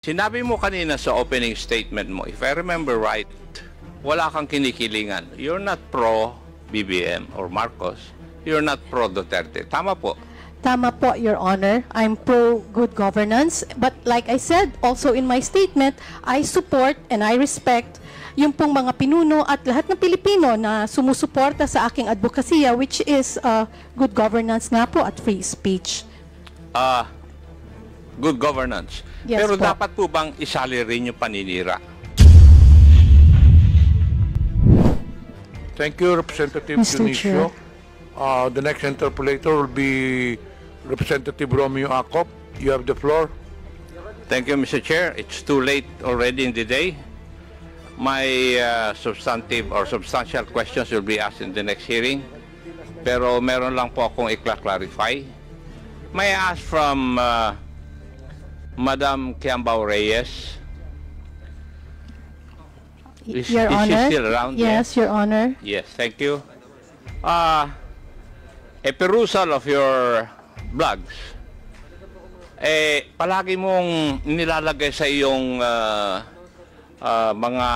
Sinabi mo kanina sa opening statement mo, if I remember right, wala kang kinikilingan. You're not pro-BBM or Marcos. You're not pro-Duterte. Tama po. Tama po, Your Honor. I'm pro good governance. But like I said, also in my statement, I support and I respect yung pong mga pinuno at lahat ng Pilipino na sumusuporta sa aking advokasya, which is good governance nga po at free speech. Good governance. Yes, Pero po. dapat po bang isali rin yung paninira? Thank you, Representative Mr. Dionisio. Chair. The next interpolator will be Representative Romeo Acop. You have the floor. Thank you, Mr. Chair. It's too late already in the day. My substantive or substantial questions will be asked in the next hearing. Pero meron lang po akong i-clarify. May I ask from Madam Kiambao Reyes? Is Your she Honor. still around? Yes, Your Honor. Yes, thank you. A perusal of your blogs, palagi mong nilalagay sa iyong mga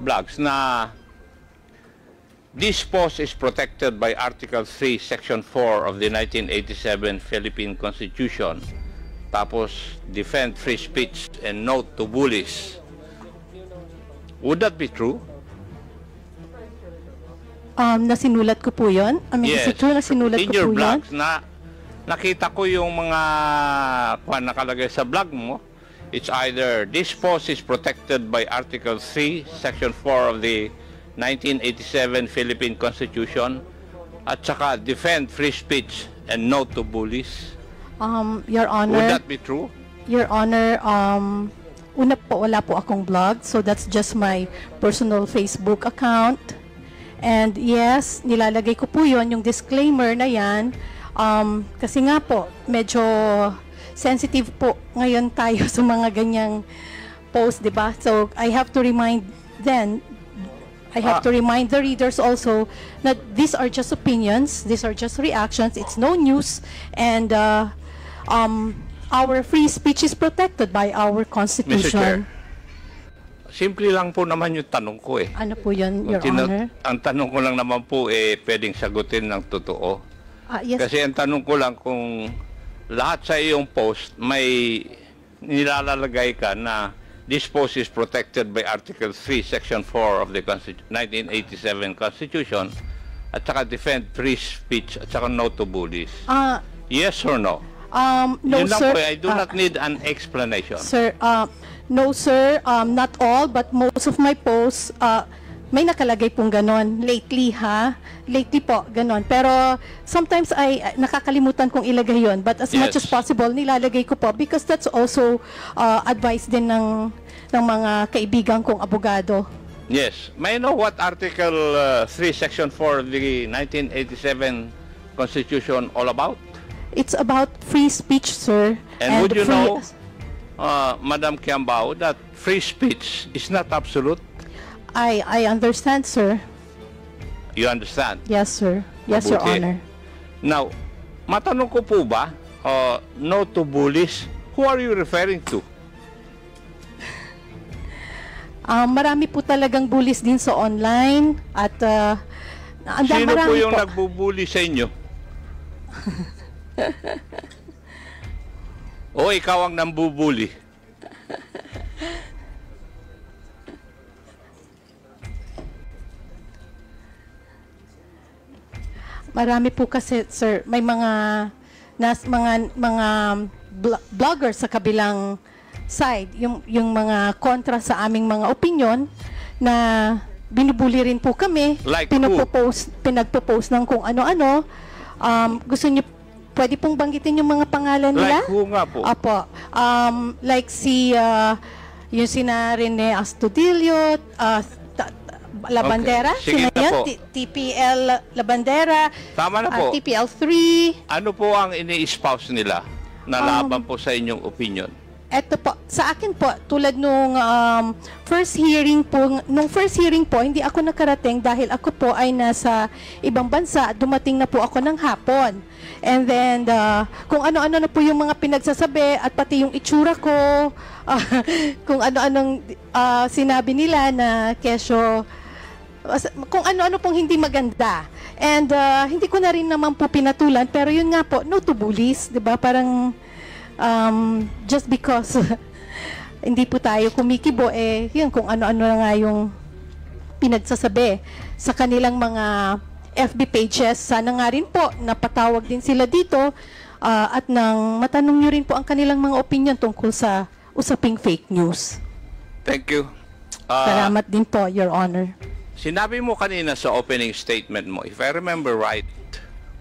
blogs na this post is protected by Article 3, Section 4 of the 1987 Philippine Constitution. Tapos, defend free speech and no to bullies. Would that be true? Nasinulat ko po yun. Is it true na sinulat In ko your po yun? blogs, nakita ko yung mga nakalagay sa blog mo. It's either this post is protected by Article 3, Section 4 of the 1987 Philippine Constitution at saka defend free speech and no to bullies. Your Honor. Would that be true? Your Honor, una po, wala po akong blog, so that's just my personal Facebook account. And yes, nilalagay ko po yun, yung disclaimer na yan, kasi nga po, medyo sensitive po ngayon tayo sa mga ganyang post, di ba? So, I have to remind the readers also that these are just opinions, these are just reactions, it's no news, and our free speech is protected by our Mr. Chair, Constitution. simple lang po naman yung tanong ko eh. Ano po yun, Your Kung Honor? Ang tanong ko lang naman po pwedeng sagutin ng totoo. Yes. Kasi ang tanong ko lang kung lahat sa iyong post may nilalagay ka na this post is protected by Article 3, Section 4 of the 1987 Constitution at saka defend free speech at saka no to bullies. Yes or no? No, Yun lang sir. po, I do not need an explanation. Sir, no, sir. Not all, but most of my posts, may nakalagay pong ganon. Lately, ha? Lately po, ganon. Pero sometimes ay nakakalimutan kong ilagay yon. But as much as possible, nilalagay ko po because that's also advice din ng mga kaibigan kong abogado. Yes. May I know what Article 3, Section 4 of the 1987 Constitution all about? It's about free speech, sir. And would you know, Madam Kiambao, that free speech is not absolute? I understand, sir. You understand? Yes, sir. Yes, Your Mabuti. Honor. Now, matanong ko po ba, no to bullies, who are you referring to? Marami po talagang bullies din sa online at Sino po marami yung po. nagbubully sa inyo? O ikaw ang nambubuli? Marami po kasi, sir, may mga vloggers sa kabilang side, yung mga kontra sa aming mga opinion na binubuli rin po kami. Like who? Pinagpo-post ng kung ano-ano. Gusto niyo pwede pong banggitin yung mga pangalan nila? Like who nga po? Apo. Like yung sina Rene Astudillo, Labandera, Okay. Sige sino na yun? po. TPL Labandera, Tama na po. TPL 3. Ano po ang ini-espouse nila na laban po sa inyong opinion? Eto po, sa akin po, tulad nung first hearing po, hindi ako nakarating dahil ako po ay nasa ibang bansa at dumating na po ako ng hapon. And then, kung ano-ano na po yung mga pinagsasabi at pati yung itsura ko, kung ano-anong sinabi nila na kesyo, kung ano-ano pong hindi maganda. And hindi ko na rin naman po pinatulan, pero yun nga po, no to bullies, di ba? Parang, just because hindi po tayo kumikibo, yun, kung ano-ano na nga yung pinagsasabi sa kanilang mga FB pages. Sana nga rin po, napatawag din sila dito at nang matanong nyo rin po ang kanilang mga opinion tungkol sa usaping fake news. Thank you. Salamat din po, Your Honor. Sinabi mo kanina sa opening statement mo, if I remember right,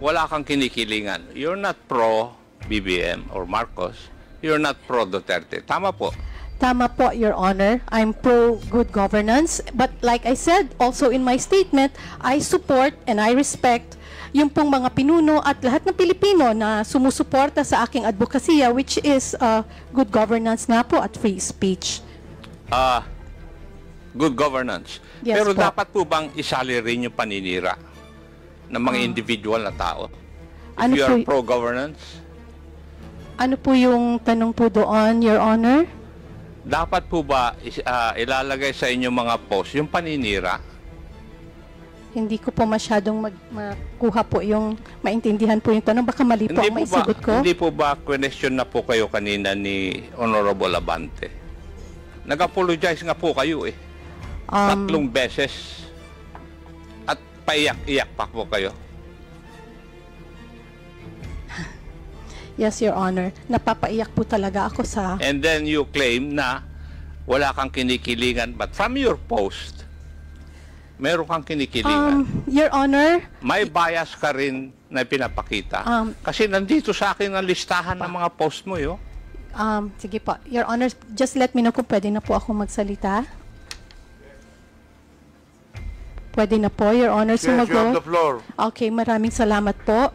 wala kang kinikilingan. You're not pro BBM or Marcos. You're not pro Duterte. Tama po. Tama po, Your Honor. I'm pro good governance. But like I said, also in my statement, I support and I respect yung pong mga pinuno at lahat ng Pilipino na sumusuporta sa aking advokasya, which is good governance nga po at free speech. Good governance. Yes Pero po. dapat po bang isali rin yung paninira ng mga individual na tao? If Ano you are po- pro-governance, Ano po yung tanong po doon, Your Honor? dapat po ba ilalagay sa inyong mga post yung paninira? Hindi ko po masyadong makuha po yung maintindihan po yung tanong. Baka mali po ang maisigot ko. Hindi po ba question na po kayo kanina ni Honorable Abante? Nag-apologize nga po kayo eh. 3 beses. At paiyak-iyak pa po kayo. Yes, Your Honor. Napapaiyak po talaga ako sa... And then you claim na wala kang kinikilingan. But from your post, meron kang kinikilingan. Your Honor, May bias ka rin na pinapakita. Kasi nandito sa akin ang listahan ng mga post mo, yo. sige po. Your Honor, just let me know kung pwede na po ako magsalita. Pwede na po, Your Honor, Yes, you have sumagot. the floor. Okay, maraming salamat po.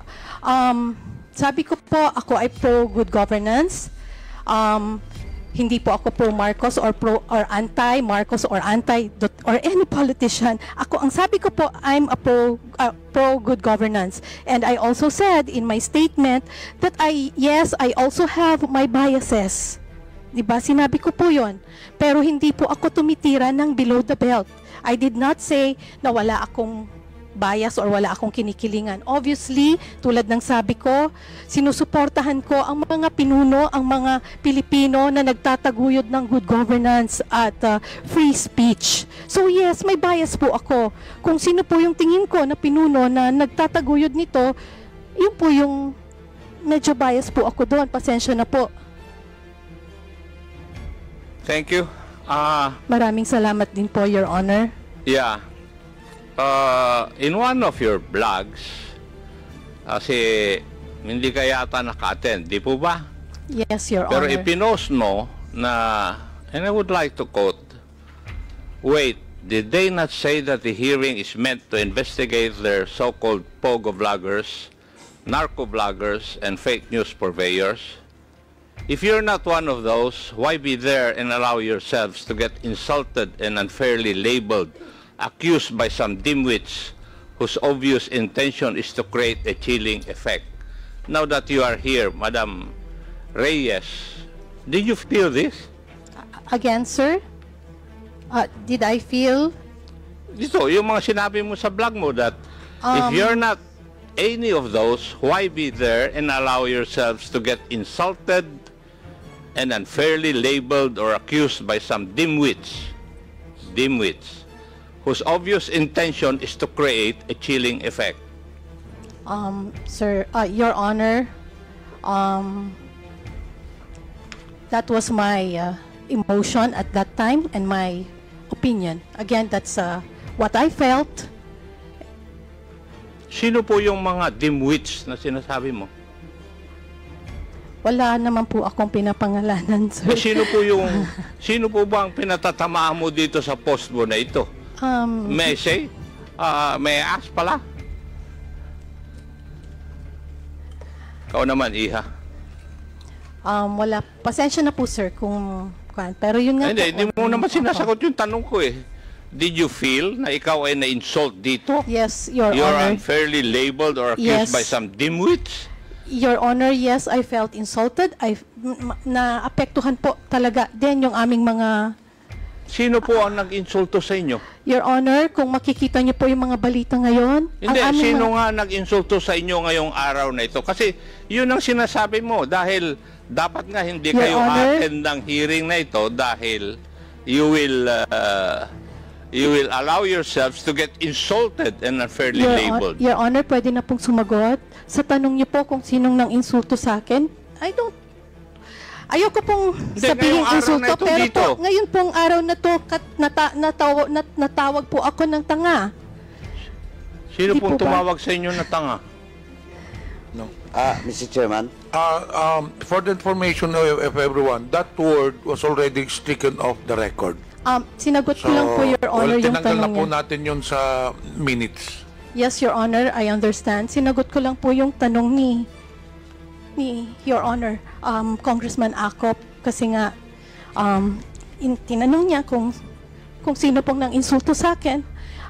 Sabi ko po, ako ay pro good governance. Hindi po ako pro Marcos or anti Marcos or anti or any politician. Ang sabi ko po, I'm a pro good governance. And I also said in my statement that I also have my biases. Diba? Sinabi ko po 'yon. Pero hindi po ako tumitira ng below the belt. I did not say na wala akong bias or wala akong kinikilingan. Obviously, tulad ng sabi ko, sinusuportahan ko ang mga pinuno, ang mga Pilipino na nagtataguyod ng good governance at free speech. So yes, may bias po ako. Kung sino po yung tingin ko na pinuno na nagtataguyod nito, yun po yung medyo bias po ako doon. Pasensya na po. Thank you. Maraming salamat din po, Your Honor. Yeah. In one of your blogs, kasi hindi ka yata naka-attend, di po ba? Yes, Your Pero Honor. ipinost mo na, and I would like to quote, wait, did they not say that the hearing is meant to investigate their so-called pogo vloggers, narco vloggers, and fake news purveyors? If you're not one of those, why be there and allow yourselves to get insulted and unfairly labeled, accused by some dimwits whose obvious intention is to create a chilling effect? Now that you are here, Madam Reyes, did you feel this? Again, sir? Did I feel... Ito, yung mga sinabi mo sa blog mo that if you're not any of those, why be there and allow yourselves to get insulted and unfairly labeled or accused by some dimwits whose obvious intention is to create a chilling effect? Sir, Your Honor, that was my emotion at that time and my opinion. Again, that's what I felt. Sino po yung mga dimwits na sinasabi mo? Wala naman po akong pinapangalanan, sir. Sino po ba ang pinatatamaan mo dito sa post mo na ito? May I say? May I ask pala? Ikaw naman, Iha. Wala. Pasensya na po, sir, kung... Pero yun nga Hindi mo naman sinasagot yung tanong ko eh. Did you feel na ikaw ay na-insult dito? Yes, Your You're Honor. unfairly labeled or accused Yes. by some dimwits? Your Honor, yes, I felt insulted. Naapektuhan po talaga din yung aming mga... Sino po ang nag-insulto sa inyo? Your Honor, kung makikita niyo po yung mga balita ngayon... Hindi, ang aming sino nga nag-insulto sa inyo ngayong araw na ito? Kasi yun ang sinasabi mo dahil dapat nga hindi Your kayo Honor. attend ng hearing na ito dahil you will allow yourselves to get insulted and unfairly labeled. Your Honor, pwede na pong sumagot. Sa tanong niyo po kung sinong nang insulto sa akin, ayoko pong sabihin ngayong araw insulto, na ito pero dito. po, ngayon pong araw na to, natawag po ako ng tanga. Sino Hindi pong po ba? tumawag sa inyo na tanga? Mr. Chairman, For the information of everyone, that word was already stricken off the record. Sinagot ko lang po, Your Honor, yung tinanggal na tanong po niya. natin yun sa minutes. Yes, Your Honor, I understand. Sinagot ko lang po yung tanong ni Your Honor, Congressman Acop, kasi nga tinanong niya kung sino pong nang insulto sa akin.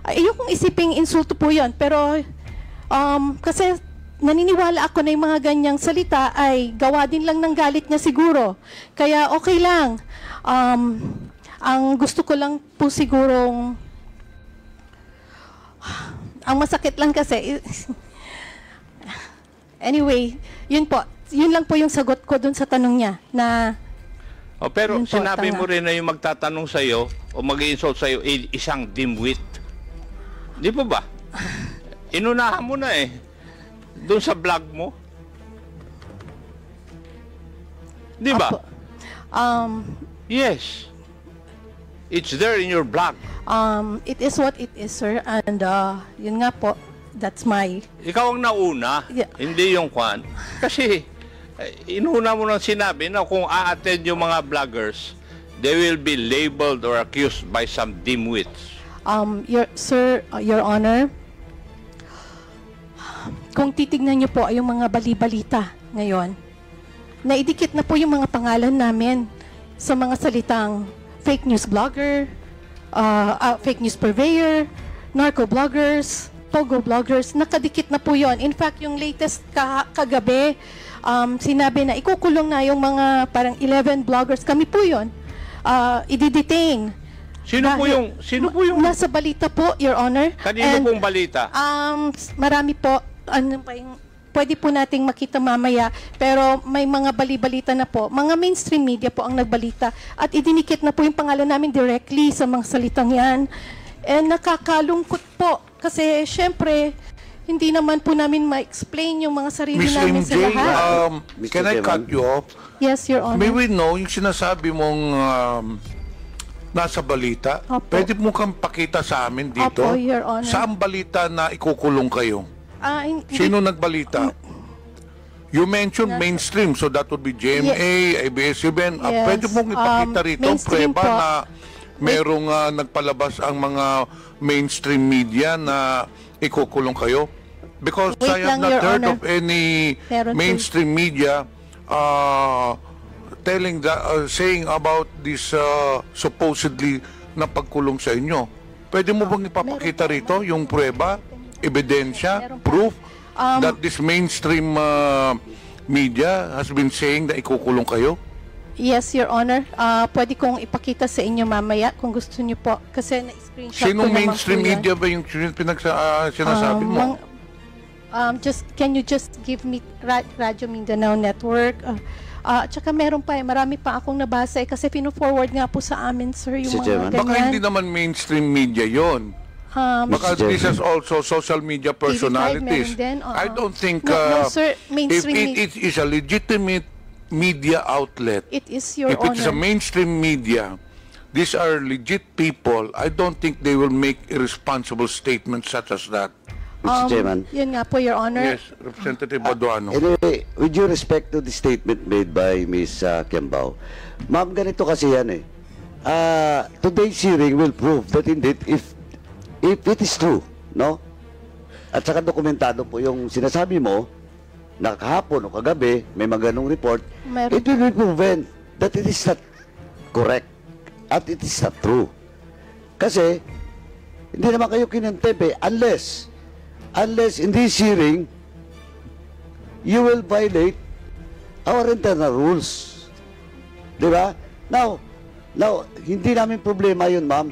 Ayokong isiping insulto po yun, pero kasi naniniwala ako na yung mga ganyang salita ay gawa din lang ng galit niya siguro. Kaya okay lang. Ang gusto ko lang po sigurong ang masakit lang kasi anyway, yun po. Yun lang po yung sagot ko dun sa tanong niya na Pero yun po, sinabi tanga. mo rin na yung magtatanong sa iyo o mag-insult sa iyo isang dimwit. Di po ba? Inunahan mo na eh. Doon sa vlog mo. Di ba? Opo. Yes. It's there in your blog. It is what it is, sir, and yun nga po, that's my Ikaw ang nauna, Yeah. hindi yung kwan. Kasi inuna mo nang sinabi na kung a-attend yung mga vloggers, they will be labeled or accused by some dimwits. Your Honor, kung titignan niyo po ay yung mga bali-balita ngayon, naidikit na po yung mga pangalan namin sa mga salitang fake news blogger, fake news purveyor, narco bloggers, pogo bloggers, nakadikit na po yon. In fact, yung latest kagabi, sinabi na ikukulong na yung mga parang 11 bloggers. Kami po yon. I-detain. Sino po yung Nasa balita po, Your Honor. kanino And, pong balita? marami po, ano pa yung, pwede po nating makita mamaya, pero may mga bali-balita na po. Mga mainstream media po ang nagbalita at idinikit na po yung pangalan namin directly sa mga salitang yan. And nakakalungkot po kasi syempre, hindi naman po namin ma-explain yung mga sarili Miss namin MJ, sa lahat. Mr. can I Chairman? cut you off? Yes, Your Honor. May we know yung sinasabi mong nasa balita? Opo. Pwede mo kang pakita sa amin dito? Opo, Your Honor. Saan balita na ikukulong kayo? Hindi- Sino nagbalita? You mentioned mainstream, so that would be GMA, ABS-CBN. Yes. Pwede mong ipakita rito ang Mainstream preba po. na merong nagpalabas ang mga mainstream media na ikukulong kayo? Because Wait I have lang, not Your heard Honor. of any Meron po. mainstream media telling that, saying about this supposedly na pagkulong sa inyo. Pwede mo bang ipapakita rito yung prueba, ebidensya, Meron po. proof that this mainstream media has been saying na ikukulong kayo? Yes, Your Honor. Pwede kong ipakita sa inyo mamaya kung gusto niyo po. Kasi na-screenshot ko Sinong naman mainstream po yan. media ba yung sinasabi mo? Can you just give me Radyo Mindanao Network? Tsaka meron pa marami pa akong nabasa kasi pino-forward nga po sa amin, sir, yung Mr. mga Chairman. ganyan. Baka hindi naman mainstream media yon. Baka Mr. this is also social media personalities. meron din, oo. I don't think No, sir, if mainstream it is a legitimate media outlet, It is, Your if it is a Honor. mainstream media, these are legit people. I don't think they will make irresponsible statements such as that. Mr. Chairman. Yun nga po, Your Honor. Yes, Representative Baduano. Anyway, with due respect to the statement made by Ms. Kiambao, ma'am, ganito kasi yan eh. Today's hearing will prove that indeed if it is true, no? At saka dokumentado po yung sinasabi mo na kahapon o kagabi, may mga ganong report, Meron. it will be proven that it is not correct at it is not true. Kasi, hindi naman kayo kinontempt unless in this hearing, you will violate our internal rules. Di ba? Now, hindi namin problema yun, ma'am.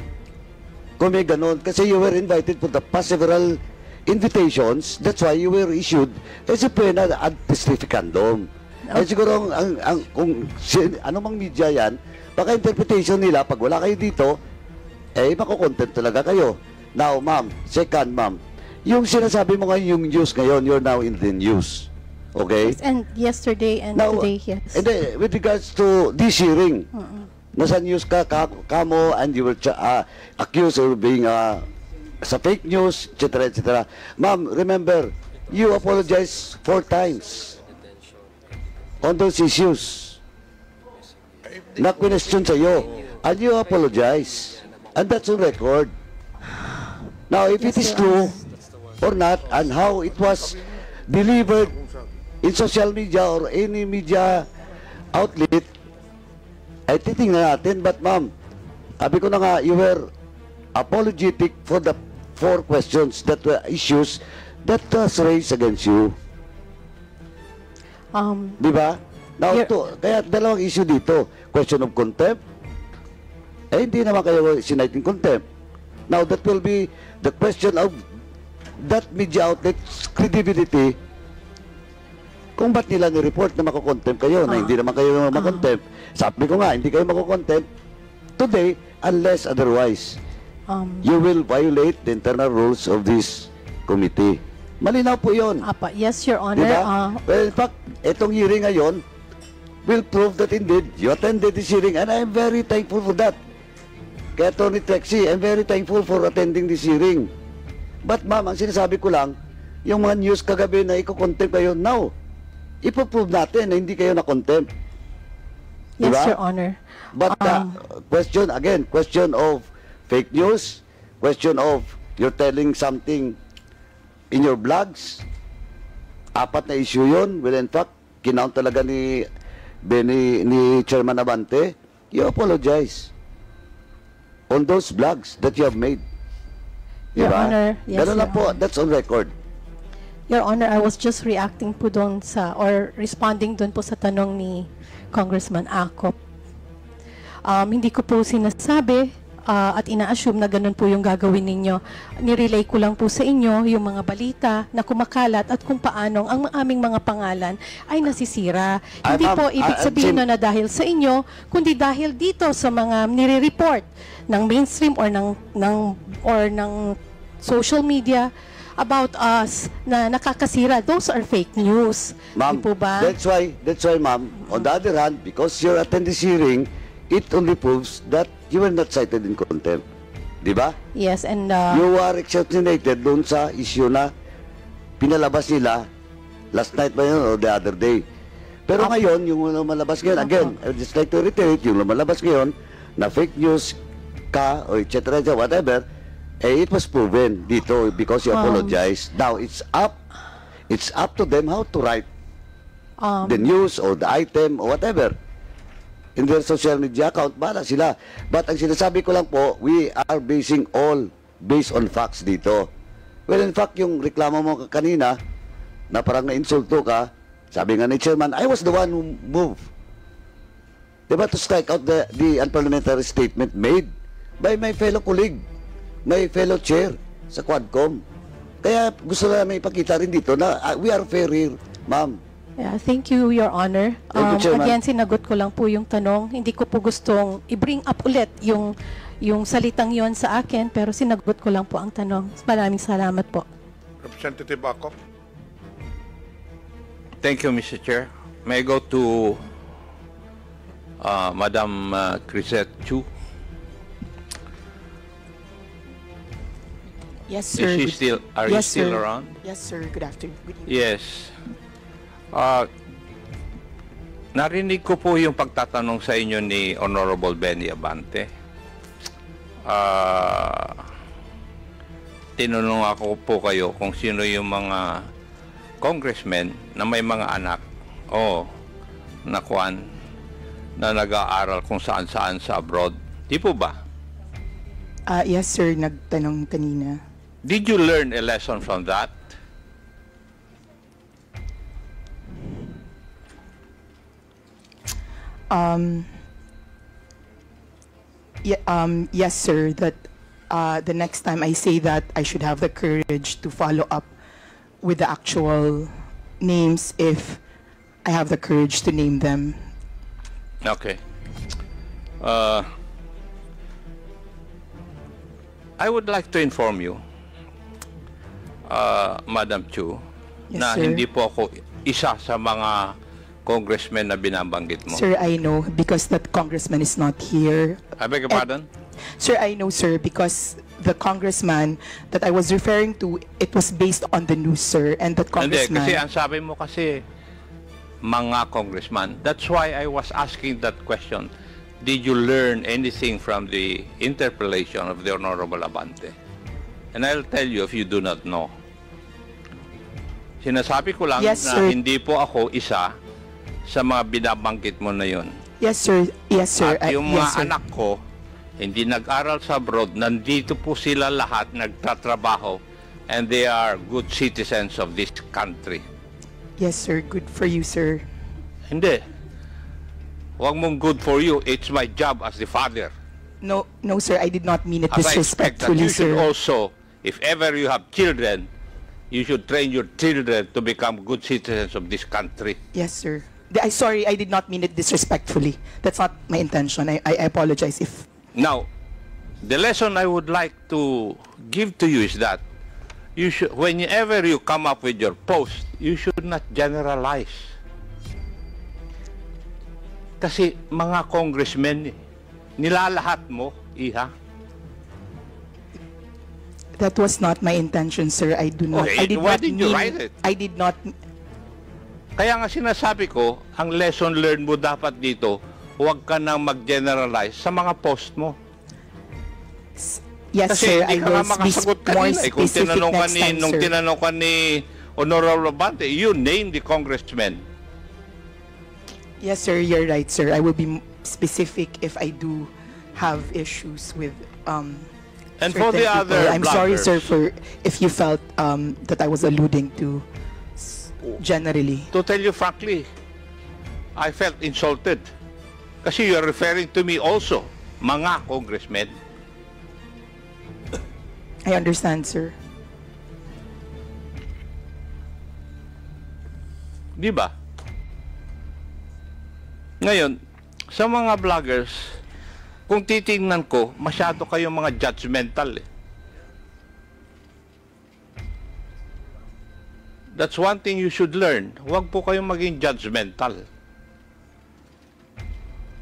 Kung may ganun. Kasi you were invited for the past several invitations. That's why you were issued as a pena ad testificandum. Ay siguro, ano mang media yan, baka interpretation nila, pag wala kayo dito, makukontent talaga kayo. Now, ma'am, second, ma'am, yung sinasabi mo ngayon, yung news ngayon, you're now in the news. Okay? And yesterday and Now, today, yes. And then, with regards to this hearing, nasa news kamo, and you were accused of being sa fake news, etc., etc. Ma'am, remember, you apologized 4 times on those issues na question sa'yo, and you apologize, and that's on record. Now, if it is true or not, and how it was delivered in social media or any media outlet, ay titingnan natin. But ma'am, sabi ko na nga, you were apologetic for the 4 questions that were issues that was raised against you. Di ba? Now, kaya dalawang issue dito. Question of contempt. Hindi naman kayo siniting contempt. Now, that will be the question of that media outlet's credibility. Kung ba't nila ni-report na makukontempt kayo, na hindi naman kayo makontempt. Sabi ko nga, hindi kayo makukontempt today unless otherwise. You will violate the internal rules of this committee. Malinaw po yun. Yes, Your Honor. Diba? Well, in fact, itong hearing ngayon will prove that indeed you attended this hearing, and I'm very thankful for that. Kaya Tony Trexie, I'm very thankful for attending this hearing. But ma'am, ang sinasabi ko lang, yung mga news kagabi na iko-contempt kayo, now, ipoprove natin na hindi kayo na-contempt. Yes, Diba? Your Honor. But question of fake news, question of you're telling something in your blogs, 4 na issue yun. Well, in fact, kinount talaga ni Chairman Abante, you apologize on those blogs that you have made. Your Diba? Honor, yes, Ganun lang Your po, Honor. that's on record. Your Honor, I was just reacting po doon or responding doon po sa tanong ni Congressman Acop. Hindi ko po sinasabi at ina-assume na ganun po yung gagawin ninyo. Nirelay ko lang po sa inyo yung mga balita na kumakalat at kung paanong ang aming mga pangalan ay nasisira. Hindi po ibig sabihin na dahil sa inyo, kundi dahil dito sa mga nire-report ng mainstream or ng social media about us na nakakasira. Those are fake news. Ma'am, Di po ba? that's why, ma'am, on the other hand, because you're attending this hearing, it only proves that you were not cited in contempt. Di ba? Yes, and You are exceptionated doon sa issue na pinalabas nila last night ba yun or the other day. Pero ngayon, yung lumalabas ngayon, again, I would just like to reiterate, yung lumalabas ngayon na fake news ka or etc. whatever, it was proven dito because you apologized. Now, it's up to them how to write the news or the item or whatever in their social media account. Bala sila. But ang sinasabi ko lang po, we are basing all based on facts dito. Well, in fact, yung reklamo mo kanina na parang na-insulto ka, sabi nga ni Chairman, I was the one who moved. Diba, to strike out the unparliamentary statement made by my fellow colleague, my fellow chair sa Quadcom. Kaya gusto namin ipakita rin dito na we are fair here, ma'am. yeah, thank you, Your Honor. Thank you, Chairman. Again, sinagot ko lang po yung tanong. Hindi ko po gustong i-bring up ulit yung salitang yon sa akin, pero sinagot ko lang po ang tanong. Maraming salamat po. Representative Acop. Thank you, Mr. Chair. May I go to Madam Crisette Chu? Yes, sir. Is she still, are you Yes, still sir. around? Yes, sir. Good afternoon. Good evening. Yes. Narinig ko po yung pagtatanong sa inyo ni Honorable Benny Abante. Tinanong ako po kayo kung sino yung mga congressmen na may mga anak o nakuan na nag-aaral kung saan-saan sa abroad. Di po ba? Yes, sir. Nagtanong kanina. Did you learn a lesson from that? Yes, sir. That the next time I say that, I should have the courage to follow up with the actual names if I have the courage to name them. Okay. I would like to inform you, Madam Chu, Yes, na sir. hindi po ako isa sa mga congressmen na binabanggit mo. Sir, I know because that congressman is not here. I beg your pardon? Sir, I know, sir, because the congressman that I was referring to, it was based on the news, sir, and that Hindi, congressman... kasi ang sabi mo kasi, mga congressman. That's why I was asking that question. Did you learn anything from the interpellation of the Honorable Abante? And I'll tell you if you do not know. Sinasabi ko lang Yes, na sir. hindi po ako isa sa mga binabanggit mo na yun. Yes, sir. Yes, sir. At yung mga Yes, sir. anak ko, hindi nag-aral sa abroad, nandito po sila lahat nagtatrabaho and they are good citizens of this country. Yes, sir. Good for you, sir. Hindi. Huwag mong good for you. It's my job as the father. No, no, sir. I did not mean it As I expect that disrespectfully, you should sir. also, if ever you have children, you should train your children to become good citizens of this country. Yes, sir. Sorry, I did not mean it disrespectfully. That's not my intention. I apologize if... Now, the lesson I would like to give to you is that you should, whenever you come up with your post, you should not generalize. Kasi mga congressmen, nilalahat mo, Iha. That was not my intention, sir. I do not... Okay, I did why not did you mean... write it? I did not... Kaya nga sinasabi ko, ang lesson learned mo dapat dito, huwag ka nang mag-generalize sa mga post mo. Yes, Kasi sir. I hindi ka will nga be makasagot more kanina. Kung specific tinanong ka next ni, time, nung sir. tinanong ka ni Honorable Abante, you name the congressman. Yes, sir. You're right, sir. I will be specific if I do have issues with And certain for the people. other I'm sorry, bloggers, sir, for if you felt that I was alluding to generally. to tell you frankly, I felt insulted. Kasi you're referring to me also, mga congressmen. I understand, sir. Di ba? Ngayon, sa mga vloggers, kung titingnan ko, masyado kayong mga judgmental eh. That's one thing you should learn. Huwag po kayong maging judgmental.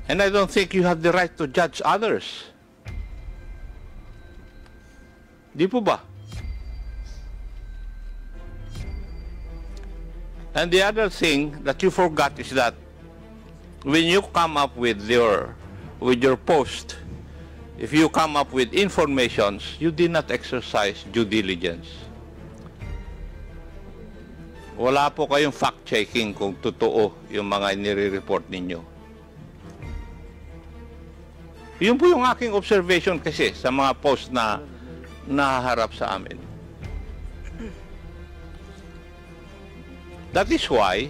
And I don't think you have the right to judge others. Di po ba? And the other thing that you forgot is that when you come up with your post, if you come up with informations, you did not exercise due diligence. Wala po kayong fact-checking kung totoo yung mga nire-report ninyo. Yun po yung aking observation kasi sa mga post na nahaharap sa amin. That is why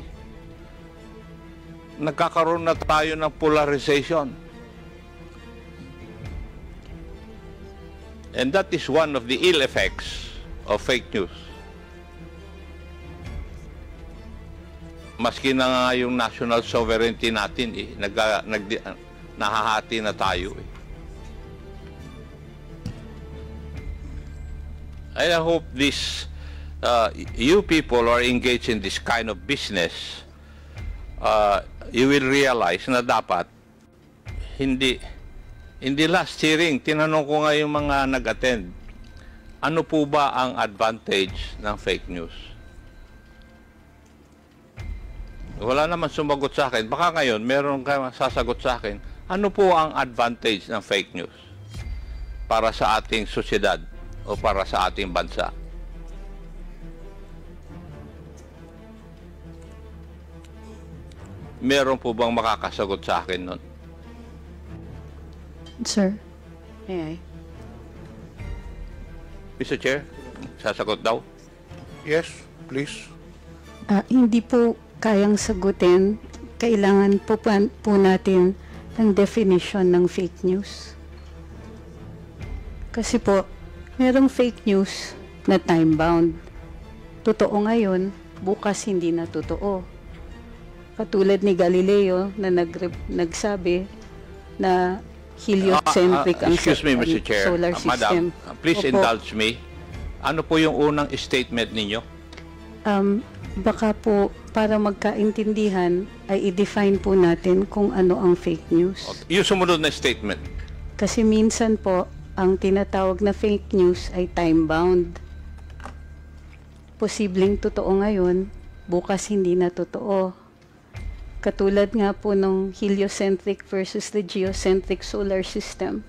nagkakaroon na tayo ng polarization. And that is one of the ill effects of fake news. Maski na nga yung national sovereignty natin, nahahati na tayo. I hope this, you people who are engaged in this kind of business, you will realize na dapat hindi last hearing, tinanong ko nga yung mga nag-attend, ano po ba ang advantage ng fake news? Wala naman sumagot sa akin. Baka ngayon, meron kang sasagot sa akin, ano po ang advantage ng fake news para sa ating sosyedad o para sa ating bansa? meron po bang makakasagot sa akin nun? Sir. May I? Mr. Chair, sasagot daw? Yes, please. Hindi po kayang sagutin. Kailangan po natin ng definition ng fake news. Kasi po, merong fake news na time-bound. Totoo ngayon, bukas hindi na totoo. Katulad ni Galileo na nagsabi na heliocentric ang excuse me, Mr. Chair. solar system. Madam, please Opo. indulge me. Ano po yung unang statement ninyo? Baka po para magkaintindihan ay i-define po natin kung ano ang fake news. Yung sumunod na statement. Kasi minsan po, ang tinatawag na fake news ay time-bound. Posibleng totoo ngayon, bukas hindi na totoo. Katulad nga po ng heliocentric versus the geocentric solar system.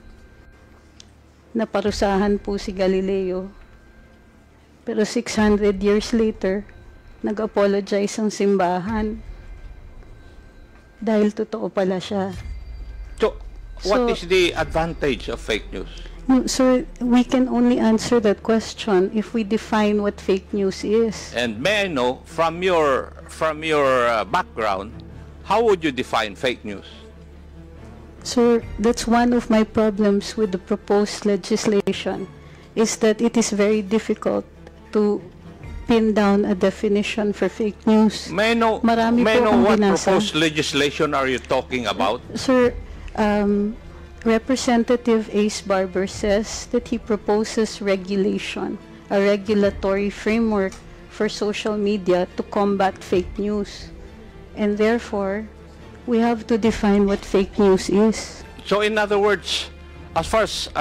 Naparusahan po si Galileo. Pero 600 years later, nag-apologize ang simbahan. Dahil totoo pala siya. So, what So- is the advantage of fake news? No, sir, we can only answer that question if we define what fake news is. And may I know, from your background, how would you define fake news? Sir, that's one of my problems with the proposed legislation, is that it is very difficult to pin down a definition for fake news. May I know, Marami may I po know akong what binasa. proposed legislation are you talking about? Sir, Representative Ace Barber says that he proposes regulation, a regulatory framework for social media to combat fake news. And therefore, we have to define what fake news is. So in other words, as far as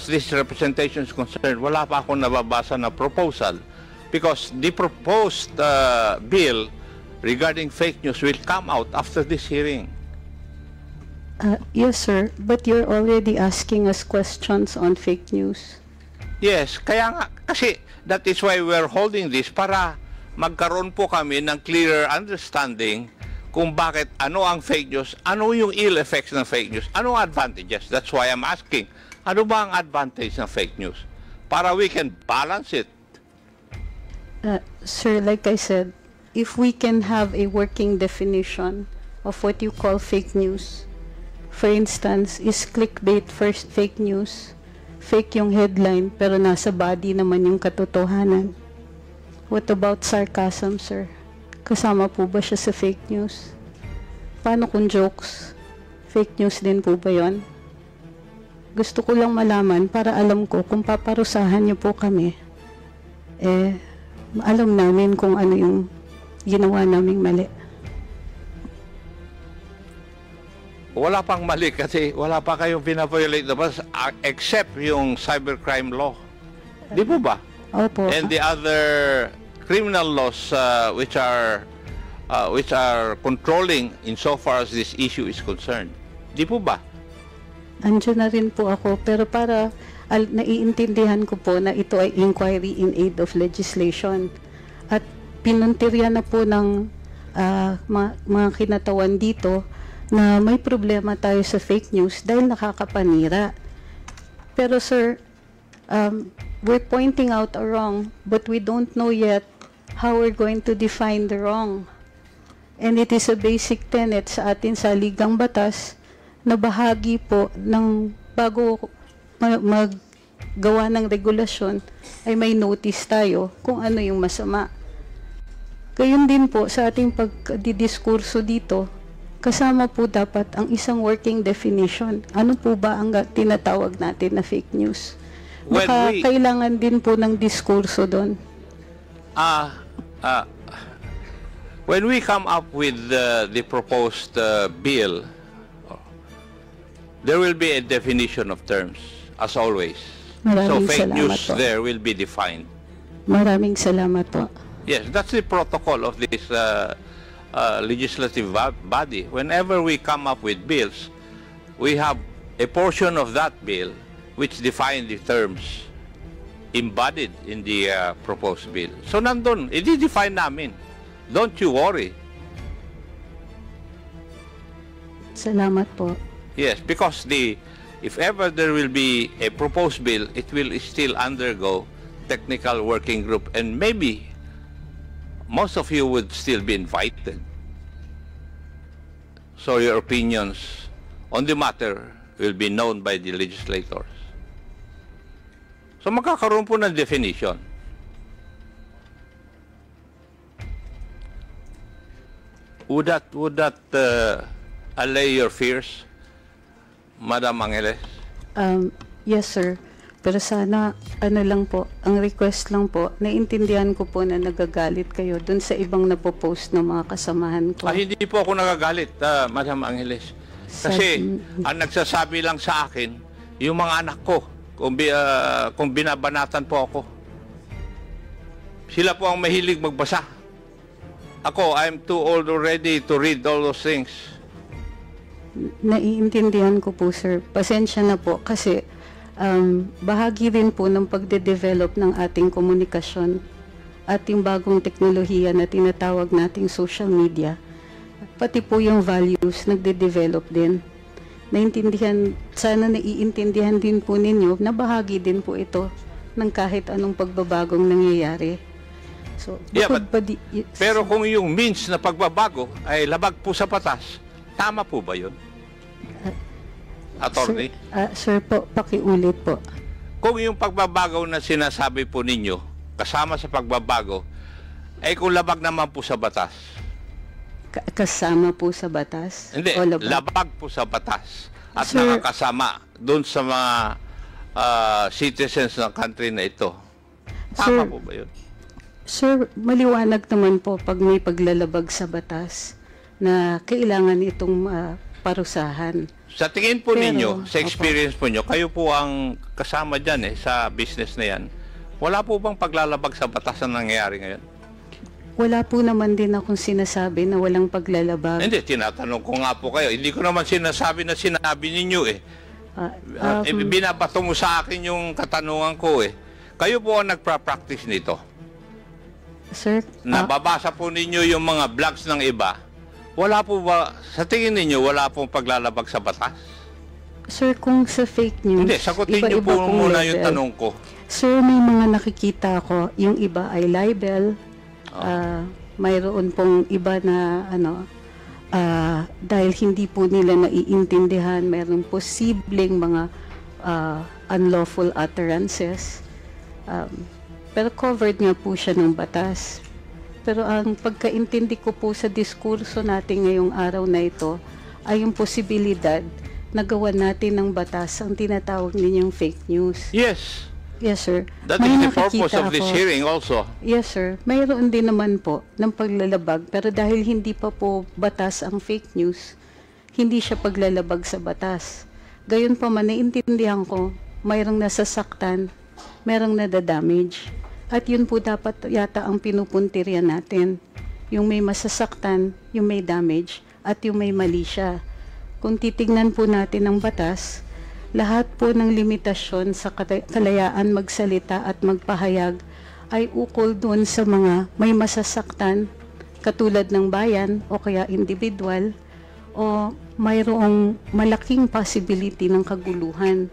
this representation is concerned, wala pa akong nababasa na proposal because the proposed bill regarding fake news will come out after this hearing. Yes, sir, but you're already asking us questions on fake news. Yes, kaya nga, kasi that is why we're holding this para magkaroon po kami ng clearer understanding kung bakit ano ang fake news, ano yung ill effects ng fake news, ano ang advantages. That's why I'm asking, ano ba ang advantage ng fake news? Para we can balance it. Sir, like I said, if we can have a working definition of what you call fake news, for instance, is clickbait first fake news, fake yung headline pero nasa body naman yung katotohanan. What about sarcasm, sir? Kasama po ba siya sa fake news? Paano kung jokes? Fake news din po ba yun? Gusto ko lang malaman para alam ko kung paparusahan niyo po kami, alam namin kung ano yung ginawa naming mali. Wala pang mali kasi wala pa kayong pina-violate na ba except yung cybercrime law. Di po ba? Opo. And the other criminal laws which are controlling insofar as this issue is concerned. Di po ba? Andiyan na rin po ako, pero para naiintindihan ko po na ito ay inquiry in aid of legislation. At pinuntirya na po ng mga kinatawan dito na may problema tayo sa fake news dahil nakakapanira. Pero sir, we're pointing out a wrong, but we don't know yet how we're going to define the wrong. And it is a basic tenet sa atin sa Ligang Batas na bahagi po ng bago maggawa ng regulasyon ay may notice tayo kung ano yung masama. Gayun din po sa ating pagdidiskurso dito, kasama po dapat ang isang working definition. Ano po ba ang tinatawag natin na fake news? Baka kailangan din po ng diskurso doon. When we come up with the proposed bill, there will be a definition of terms, as always. So Maraming fake salamat news po. there will be defined. Maraming salamat po. Yes, that's the protocol of this legislative body. Whenever we come up with bills, we have a portion of that bill which define the terms embodied in the proposed bill. So nandun, i-define namin. Don't you worry. Salamat po. Yes, because if ever there will be a proposed bill, it will still undergo technical working group, and maybe most of you would still be invited. So your opinions on the matter will be known by the legislators. So magkakaroon po ng definition. Would that allay your fears, Madam Angeles? Yes, sir. Pero sana, ano lang po, ang request lang po, naiintindihan ko po na nagagalit kayo dun sa ibang napopost ng mga kasamahan ko. Hindi po ako nagagalit, Madam Angeles. Kasi ang nagsasabi lang sa akin, yung mga anak ko, kung binabanatan po ako. Sila po ang mahilig magbasa. Ako, I'm too old already to read all those things. Naiintindihan ko po, sir. Pasensya na po kasi bahagi rin po ng pagde-develop ng ating komunikasyon at yung bagong teknolohiya na tinatawag nating social media. Pati po yung values nagde-develop din. Sana naiintindihan din po ninyo na bahagi din po ito ng kahit anong pagbabagong nangyayari. So, pero kung yung means na pagbabago ay labag po sa batas, tama po ba yun? Attorney? Sir po, pakiulit po. Kung yung pagbabago na sinasabi po ninyo, kasama sa pagbabago, ay kung labag naman po sa batas. Kasama po sa batas? Hindi, labag po sa batas. At nakakasama doon sa mga citizens ng country na ito. Tama po ba yun? Sir, maliwanag naman po pag may paglalabag sa batas na kailangan itong parusahan. Sa tingin po ninyo, sa experience po nyo, kayo po ang kasama dyan sa business na yan. Wala po bang paglalabag sa batas na nangyayari ngayon? Wala po naman din akong sinasabi na walang paglalabag. Hindi, tinatanong ko nga po kayo. Hindi ko naman sinasabi na sinabi ninyo binabato mo sa akin yung katanungan ko Kayo po ang nagpa-practice nito. Sir? Nababasa po ninyo yung mga blogs ng iba. Wala po ba, sa tingin ninyo, wala pong paglalabag sa batas? Sir, kung sa fake news, hindi, sagutin niyo po muna yung tanong ko. Sir, may mga nakikita ko, yung iba ay libel, mayroon pong iba na dahil hindi po nila naiintindihan, mayroong posibleng mga unlawful utterances. Pero covered nga po siya ng batas. Pero ang pagkaintindi ko po sa diskurso natin ngayong araw na ito ay yung posibilidad na gawan natin ng batas ang tinatawag ninyong fake news. Yes. Yes, sir. That is the purpose of this hearing also. Yes, sir. Mayroon din naman po ng paglalabag. Pero dahil hindi pa po batas ang fake news, hindi siya paglalabag sa batas. Gayon pa man, naiintindihan ko, mayroong nasasaktan, mayroong nadadamage. At yun po dapat yata ang pinupuntirya natin. Yung may masasaktan, yung may damage, at yung may mali siya. Kung titignan po natin ang batas, lahat po ng limitasyon sa kalayaan magsalita at magpahayag ay ukol doon sa mga may masasaktan, katulad ng bayan o kaya individual, o mayroong malaking possibility ng kaguluhan.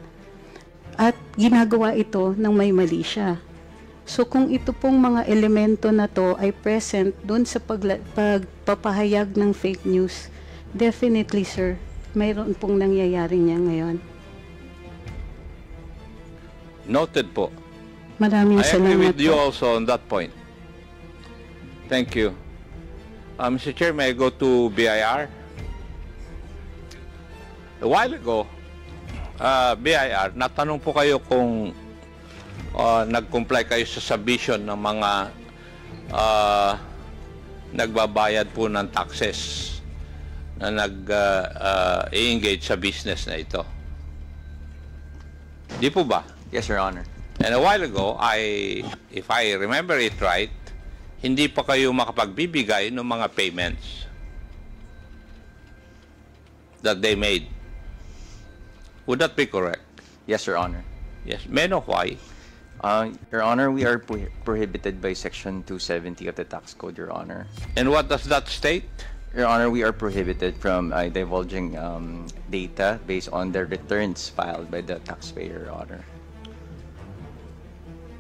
At ginagawa ito ng may mali siya. So kung ito pong mga elemento na to ay present doon sa pagpapahayag ng fake news, definitely, sir, mayroon pong nangyayari niya ngayon. Noted po. Maraming salamat po. I agree with you also on that point. Thank you. Mr. Chair, may I go to BIR? A while ago, BIR, natanong po kayo kung nag-comply kayo sa submission ng mga nagbabayad po ng taxes na nag-engage sa business na ito. Di po ba? Yes, Your Honor. And a while ago, if I remember it right, hindi pa kayo makapagbibigay ng mga payments that they made. Would that be correct? Yes, Your Honor. Yes. May I know why? Your Honor, we are prohibited by Section 270 of the Tax Code, Your Honor. And what does that state? Your Honor, we are prohibited from divulging data based on the returns filed by the taxpayer, Your Honor.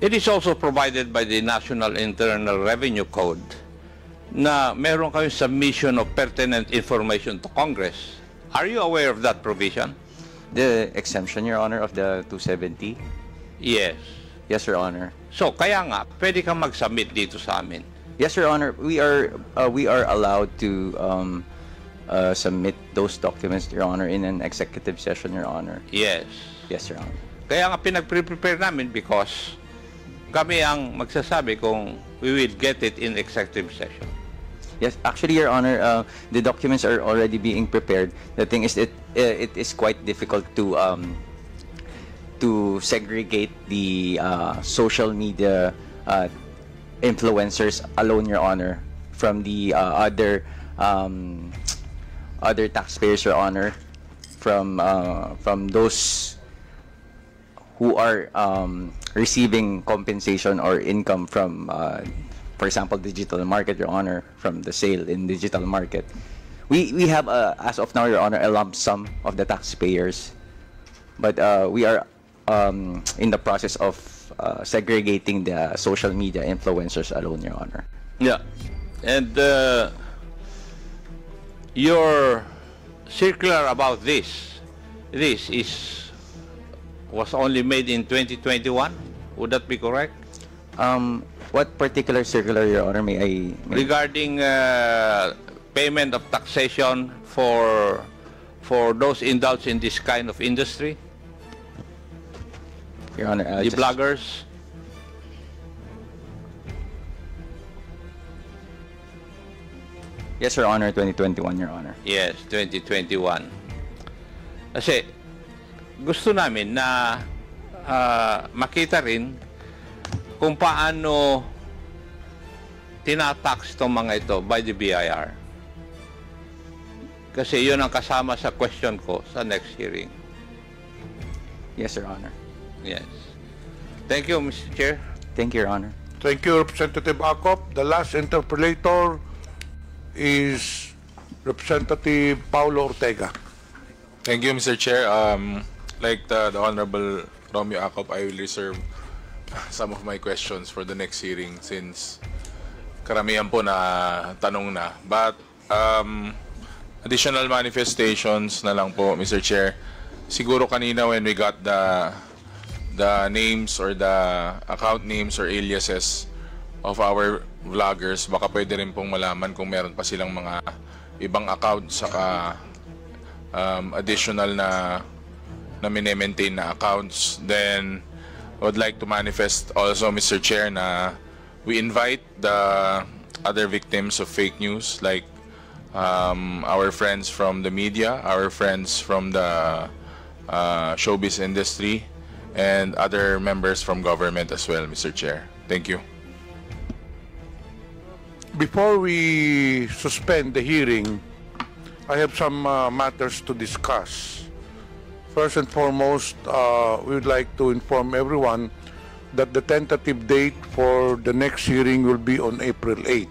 It is also provided by the National Internal Revenue Code na meron kayong submission of pertinent information to Congress. Are you aware of that provision? The exemption, Your Honor, of the 270? Yes. Yes, Your Honor. So, kaya nga, pwede kang mag-submit dito sa amin. Yes, Your Honor. We are allowed to submit those documents, Your Honor, in an executive session, Your Honor. Yes. Yes, Your Honor. Kaya nga pinag-prepare namin because kami ang magsasabi kung we will get it in executive session. Yes, actually, Your Honor, the documents are already being prepared. The thing is, it is quite difficult to segregate the social media influencers alone, Your Honor, from the other taxpayers, Your Honor, from those who are receiving compensation or income from, for example, digital market, Your Honor, from the sale in digital market. We have, as of now, Your Honor, a lump sum of the taxpayers, but we are in the process of segregating the social media influencers alone, Your Honor. Yeah. And your circular about this was only made in 2021. Would that be correct? What particular circular, Your Honor, may I... Regarding payment of taxation for those indulged in this kind of industry, Your Honor, the bloggers. Yes, Your Honor, 2021, Your Honor. Yes, 2021. Kasi gusto namin na makita rin kung paano tinatax itong mga ito by the BIR. Kasi yun ang kasama sa question ko sa next hearing. Yes, Your Honor. Yes. Thank you, Mr. Chair. Thank you, Your Honor. Thank you, Representative Acop. The last interpolator is Representative Paulo Ortega. Thank you, Mr. Chair. Like the Honorable Romeo Acop, I will reserve some of my questions for the next hearing since karamihan po na tanong na. But additional manifestations na lang po, Mr. Chair. Siguro kanina when we got the names or the account names or aliases of our vloggers, baka pwede rin pong malaman kung meron pa silang mga ibang account saka additional na mine-maintain na accounts. Then I would like to manifest also, Mr. Chair, na we invite the other victims of fake news like our friends from the media, our friends from the showbiz industry, and other members from government as well, Mr. Chair. Thank you. Before we suspend the hearing, I have some matters to discuss. First and foremost, we would like to inform everyone that the tentative date for the next hearing will be on April 8.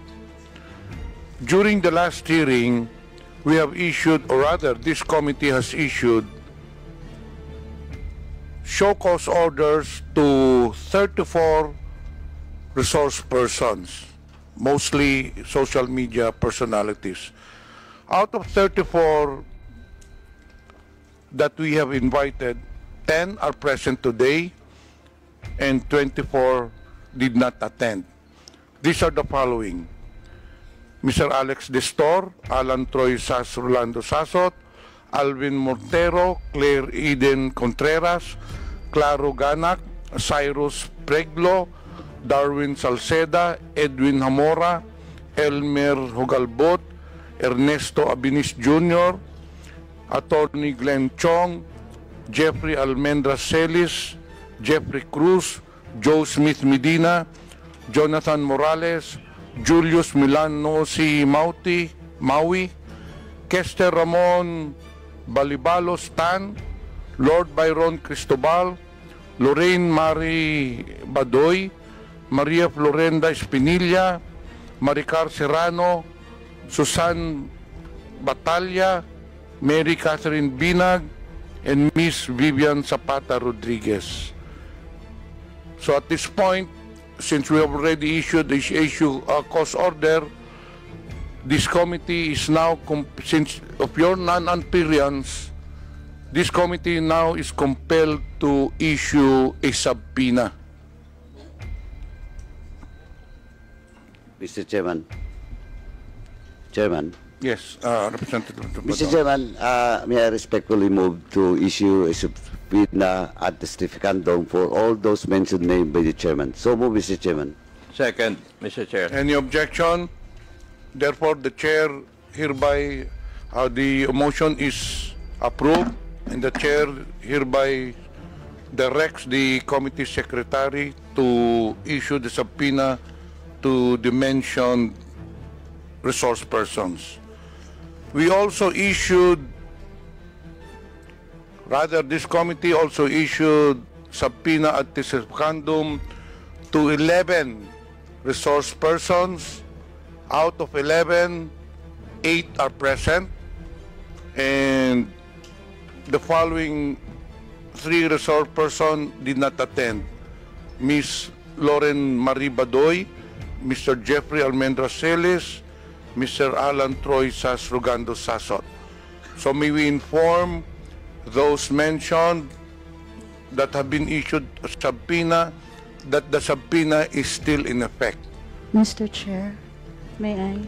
During the last hearing, we have issued, or rather, this committee has issued show cause orders to 34 resource persons, mostly social media personalities. Out of 34 that we have invited, 10 are present today and 24 did not attend. These are the following: Mr. Alex Destor, Alan Troy Rolando Sasot, Alvin Mortero, Claire Eden Contreras, Claro Ganak, Cyrus Preglo, Darwin Salceda, Edwin Hamora, Elmer Hugalbot, Ernesto Abinis Jr., Attorney Glenn Chong, Jeffrey Almendra Celis, Jeffrey Cruz, Joe Smith Medina, Jonathan Morales, Julius Milanosi Maui, Kester Ramon Balibalos Tan, Lord Byron Cristobal, Lorraine Marie Badoy, Maria Florenda Espinilla, Maricar Serrano, Susan Batalla, Mary Catherine Binag, and Miss Vivian Zapata Rodriguez. So at this point, since we have already issued this cause order, this committee is now, since of your non-appearance, this committee now is compelled to issue a subpoena. Mr. Chairman. Chairman. Yes, Representative. Mr. Chairman, may I respectfully move to issue a subpoena ad testificandum for all those mentioned named by the Chairman. So move, Mr. Chairman. Second, Mr. Chair. Any objection? Therefore, the chair hereby, the motion is approved, and the chair hereby directs the committee secretary to issue the subpoena to the mentioned resource persons. We also issued, rather this committee also issued subpoena ad testificandum to 11 resource persons. Out of 11, 8 are present, and the following 3 resource persons did not attend: Ms. Lauren Marie Badoy, Mr. Jeffrey Almendra Celis, Mr. Alan Troy Sasrugando Sasot. So may we inform those mentioned that have been issued a subpoena that the subpoena is still in effect. Mr. Chair, may I?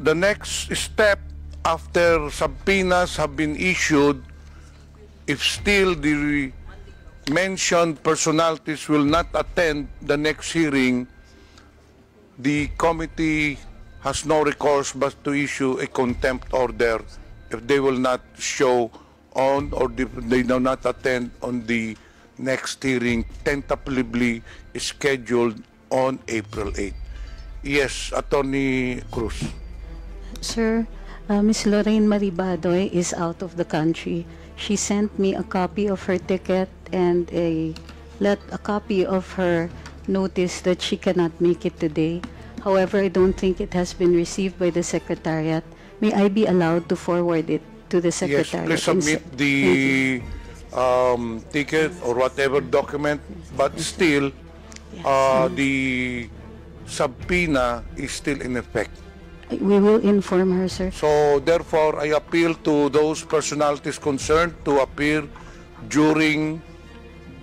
The next step after subpoenas have been issued, if still the mentioned personalities will not attend the next hearing, the committee has no recourse but to issue a contempt order if they will not show on or they do not attend on the next hearing tentatively scheduled on April 8. Yes, Attorney Cruz. Sir, Ms. Lorraine Marie Badoy is out of the country. She sent me a copy of her ticket and a copy of her notice that she cannot make it today. However, I don't think it has been received by the Secretariat. May I be allowed to forward it to the Secretariat? Yes, please submit the ticket or whatever document, but still, the subpoena is still in effect. We will inform her, sir. So therefore, I appeal to those personalities concerned to appear during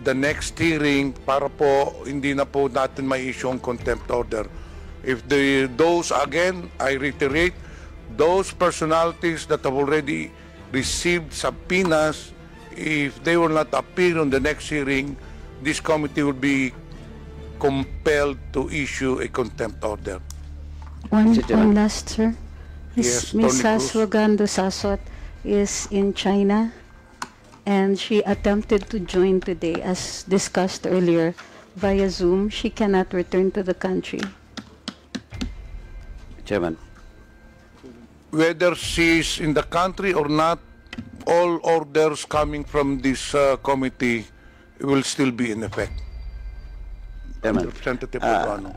the next hearing para po hindi na po natin may issue ang contempt order. If those, again, I reiterate, those personalities that have already received subpoenas, if they will not appear on the next hearing, this committee will be compelled to issue a contempt order. One last, sir. Yes, Ms. Tony Cruz. Sasrugando Sasot is in China, and she attempted to join today, as discussed earlier, via Zoom. She cannot return to the country. Chairman. Whether she's in the country or not, all orders coming from this committee will still be in effect. Chairman. Representative Paduano.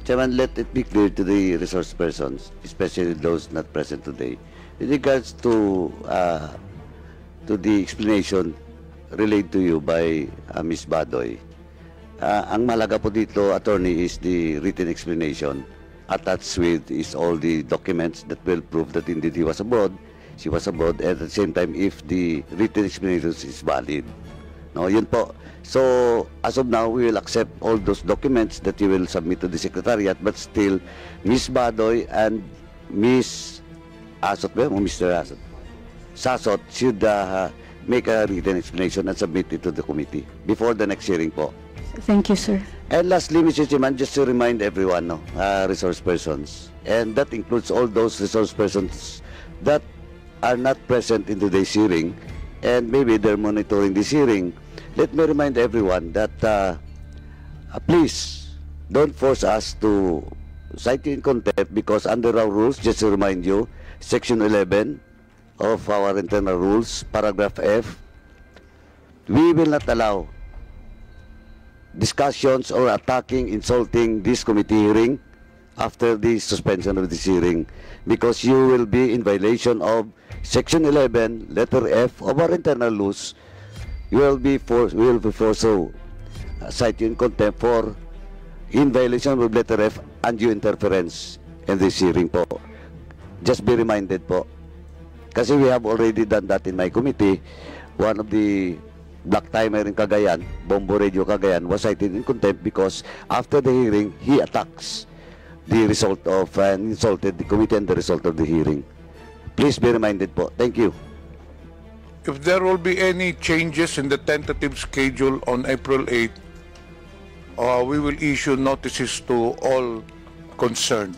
Chairman, let it be clear to the resource persons, especially those not present today, with regards to the explanation relayed to you by Ms. Badoy. Ang malaga po dito, attorney, is the written explanation. Attached with is all the documents that will prove that indeed he was abroad, she was abroad, and at the same time, if the written explanation is valid. No, yun po. So, as of now, we will accept all those documents that you will submit to the Secretariat, but still, Ms. Badoy and Ms. Asot, Mr. Asot, Sasot should make a written explanation and submit it to the committee before the next hearing po. Thank you, sir. And lastly, Mr. Chairman, just to remind everyone, resource persons, and that includes all those resource persons that are not present in today's hearing, and maybe they're monitoring this hearing. Let me remind everyone that please don't force us to cite you in contempt, because under our rules, just to remind you, Section 11 of our internal rules, paragraph F, we will not allow discussions or attacking, insulting this committee hearing after the suspension of this hearing, because you will be in violation of Section 11, letter F of our internal laws. We will be forced to cite you in contempt for in violation of letter F, undue interference in this hearing po. Just be reminded po. Kasi we have already done that in my committee. One of the black timer in Cagayan, Bombo Radio Cagayan, was cited in contempt because after the hearing, he attacks the result of, and insulted the committee and the result of the hearing. Please be reminded po. Thank you. If there will be any changes in the tentative schedule on April 8, we will issue notices to all concerned.